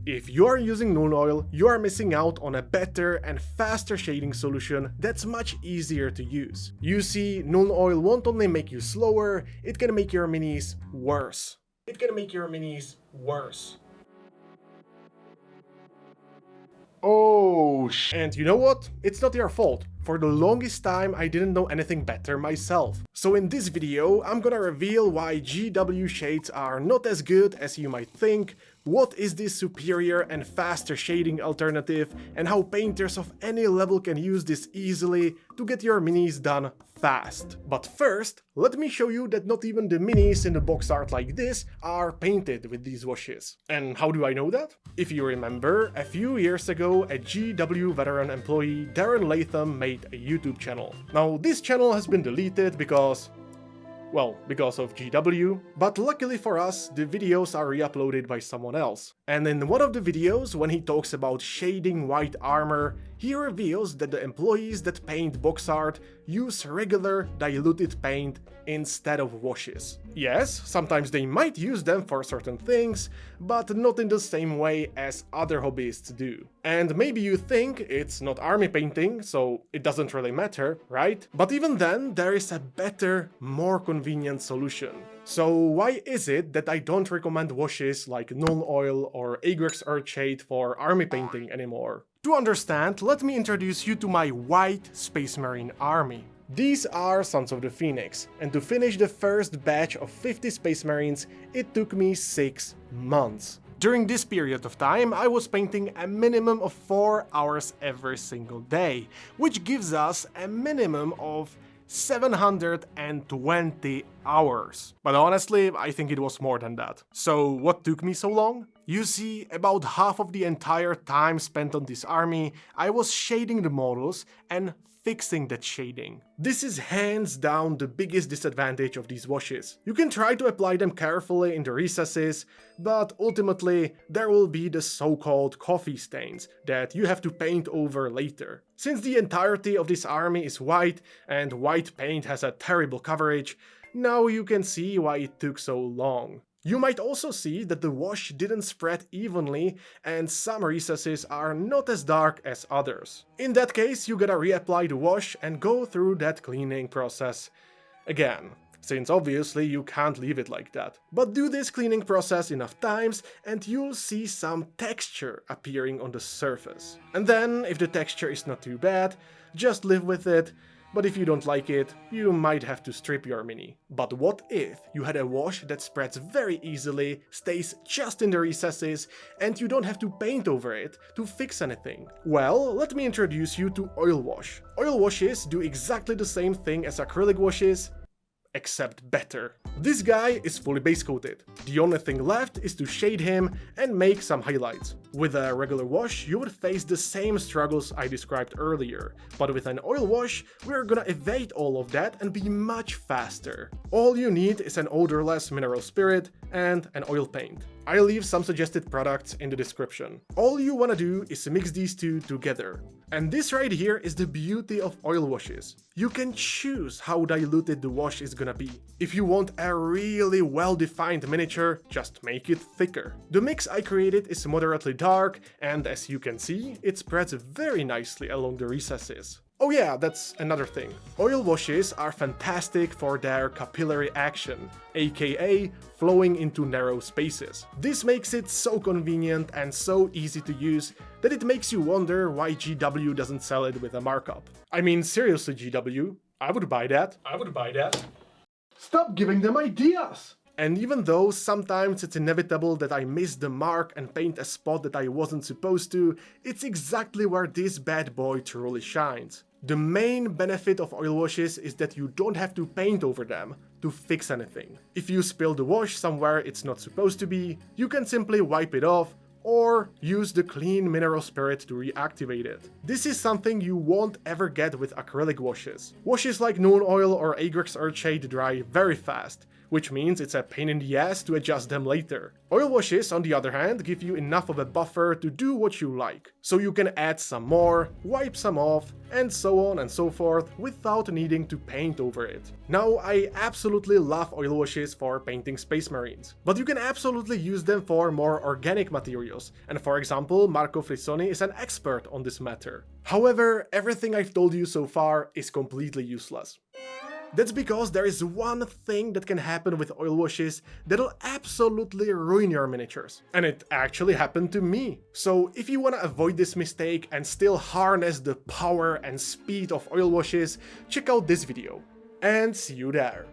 If you are using Nuln Oil, you are missing out on a better and faster shading solution that's much easier to use. You see, Nuln Oil won't only make you slower, it can make your minis worse. And you know what? It's not your fault. For the longest time I didn't know anything better myself. So in this video I'm gonna reveal why GW shades are not as good as you might think, what is this superior and faster shading alternative, and how painters of any level can use this easily to get your minis done fast. But first, let me show you that not even the minis in the box art like this are painted with these washes. And how do I know that? If you remember, a few years ago a GW veteran employee, Darren Latham, made a YouTube channel. Now this channel has been deleted because of GW, but luckily for us, the videos are re-uploaded by someone else. And in one of the videos, when he talks about shading white armor, he reveals that the employees that paint box art use regular diluted paint instead of washes. Yes, sometimes they might use them for certain things, but not in the same way as other hobbyists do. And maybe you think it's not army painting, so it doesn't really matter, right? But even then, there is a better, more convenient solution. So why is it that I don't recommend washes like Nuln Oil or Agrix Earthshade for army painting anymore? To understand, let me introduce you to my white Space Marine army. These are Sons of the Phoenix, and to finish the first batch of 50 Space Marines, it took me 6 months. During this period of time, I was painting a minimum of 4 hours every single day, which gives us a minimum of 720 hours. But honestly, I think it was more than that. So what took me so long? You see, about half of the entire time spent on this army, I was shading the models and fixing that shading. This is hands down the biggest disadvantage of these washes. You can try to apply them carefully in the recesses, but ultimately there will be the so-called coffee stains that you have to paint over later. Since the entirety of this army is white and white paint has a terrible coverage, now you can see why it took so long. You might also see that the wash didn't spread evenly and some recesses are not as dark as others. In that case, you gotta reapply the wash and go through that cleaning process again, since obviously you can't leave it like that. But do this cleaning process enough times and you'll see some texture appearing on the surface. And then, if the texture is not too bad, just live with it. But if you don't like it, you might have to strip your mini. But what if you had a wash that spreads very easily, stays just in the recesses, and you don't have to paint over it to fix anything? Well, let me introduce you to oil wash. Oil washes do exactly the same thing as acrylic washes, except better. This guy is fully base coated. The only thing left is to shade him and make some highlights. With a regular wash, you would face the same struggles I described earlier, but with an oil wash, we're gonna evade all of that and be much faster. All you need is an odorless mineral spirit and an oil paint. I'll leave some suggested products in the description. All you wanna do is mix these two together. And this right here is the beauty of oil washes. You can choose how diluted the wash is gonna be. If you want a really well-defined miniature, just make it thicker. The mix I created is moderately dark, and as you can see, it spreads very nicely along the recesses. Oh yeah, that's another thing. Oil washes are fantastic for their capillary action, aka flowing into narrow spaces. This makes it so convenient and so easy to use that it makes you wonder why GW doesn't sell it with a markup. I mean, seriously, GW, I would buy that. Stop giving them ideas! And even though sometimes it's inevitable that I miss the mark and paint a spot that I wasn't supposed to, it's exactly where this bad boy truly shines. The main benefit of oil washes is that you don't have to paint over them to fix anything. If you spill the wash somewhere it's not supposed to be, you can simply wipe it off or use the clean mineral spirit to reactivate it. This is something you won't ever get with acrylic washes. Washes like Nuln Oil or Agrix Earthshade dry very fast, which means it's a pain in the ass to adjust them later. Oil washes, on the other hand, give you enough of a buffer to do what you like. So you can add some more, wipe some off, and so on and so forth without needing to paint over it. Now, I absolutely love oil washes for painting Space Marines, but you can absolutely use them for more organic materials, and for example, Marco Frisoni is an expert on this matter. However, everything I've told you so far is completely useless. That's because there is one thing that can happen with oil washes that'll absolutely ruin your miniatures. And it actually happened to me. So if you wanna avoid this mistake and still harness the power and speed of oil washes, check out this video. And see you there.